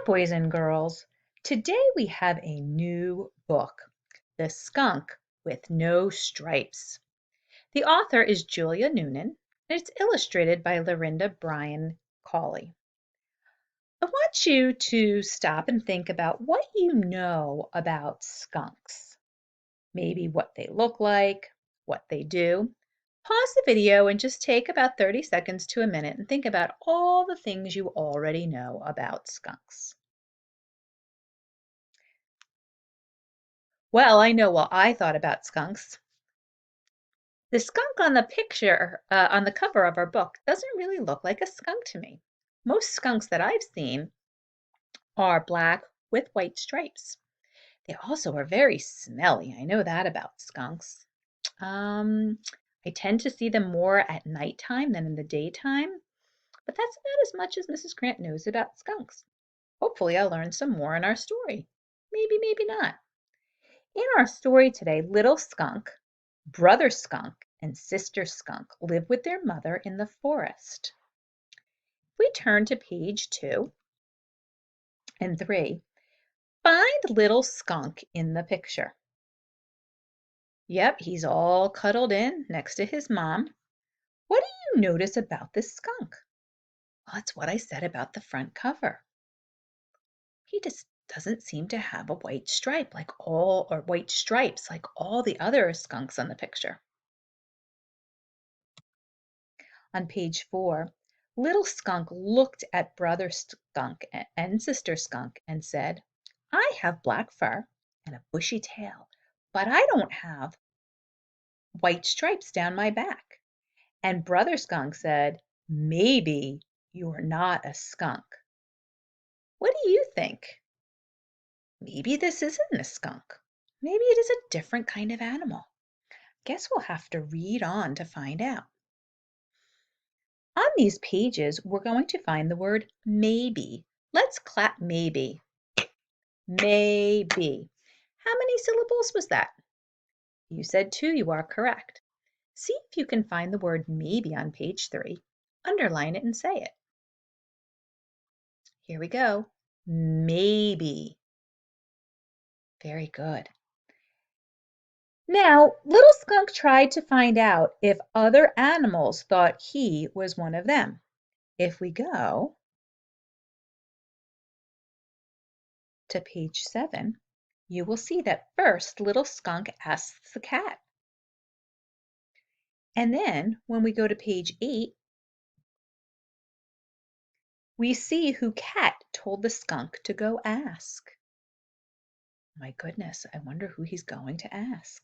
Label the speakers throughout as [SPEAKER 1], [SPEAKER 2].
[SPEAKER 1] boys and girls. Today we have a new book, The Skunk with No Stripes. The author is Julia Noonan, and it's illustrated by Lorinda Bryan Cawley. I want you to stop and think about what you know about skunks. Maybe what they look like, what they do. Pause the video and just take about 30 seconds to a minute and think about all the things you already know about skunks. Well, I know what I thought about skunks. The skunk on the picture, on the cover of our book, doesn't really look like a skunk to me. Most skunks that I've seen are black with white stripes. They also are very smelly. I know that about skunks. I tend to see them more at nighttime than in the daytime, but that's about as much as Mrs. Grant knows about skunks. Hopefully, I'll learn some more in our story. Maybe, maybe not. In our story today, Little Skunk, Brother Skunk, and Sister Skunk live with their mother in the forest. If we turn to page 2 and 3, find Little Skunk in the picture. Yep, he's all cuddled in next to his mom. What do you notice about this skunk? Well, it's what I said about the front cover. He just doesn't seem to have a white stripe or white stripes like all the other skunks on the picture. On page 4, Little Skunk looked at Brother Skunk and Sister Skunk and said, I have black fur and a bushy tail, but I don't have white stripes down my back. And Brother Skunk said, maybe you're not a skunk. What do you think? Maybe this isn't a skunk. Maybe it is a different kind of animal. Guess we'll have to read on to find out. On these pages, we're going to find the word maybe. Let's clap maybe. Maybe. How many syllables was that? You said 2, you are correct. See if you can find the word maybe on page 3. Underline it and say it. Here we go. Maybe. Very good. Now, Little Skunk tried to find out if other animals thought he was one of them. If we go to page 7, you will see that first Little Skunk asks the cat. And then when we go to page 8, we see who Cat told the skunk to go ask. My goodness, I wonder who he's going to ask.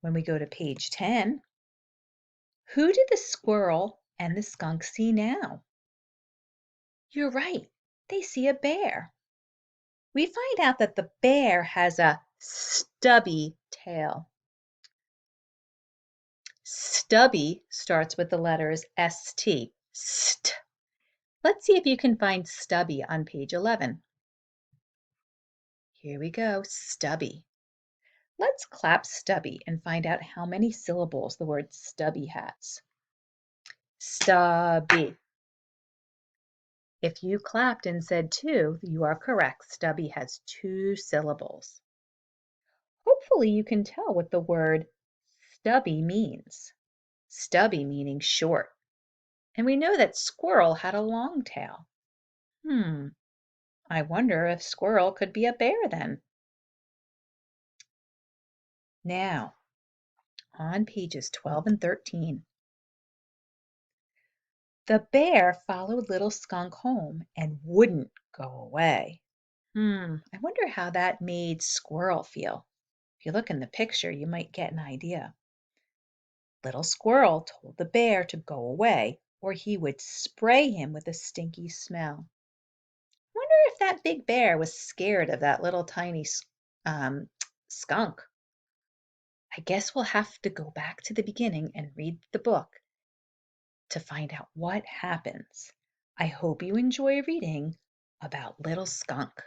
[SPEAKER 1] When we go to page 10, who did the squirrel and the skunk see now? You're right, they see a bear. We find out that the bear has a stubby tail. Stubby starts with the letters ST. St. Let's see if you can find stubby on page 11. Here we go, stubby. Let's clap stubby and find out how many syllables the word stubby has. Stubby. If you clapped and said 2, you are correct. Stubby has 2 syllables. Hopefully you can tell what the word stubby means. Stubby meaning short. And we know that squirrel had a long tail. I wonder if squirrel could be a bear then. Now, on pages 12 and 13, the bear followed Little Skunk home and wouldn't go away. I wonder how that made Squirrel feel. If you look in the picture, you might get an idea. Little Squirrel told the bear to go away or he would spray him with a stinky smell. Wonder if that big bear was scared of that little tiny skunk. I guess we'll have to go back to the beginning and read the book to find out what happens. I hope you enjoy reading about Little Skunk.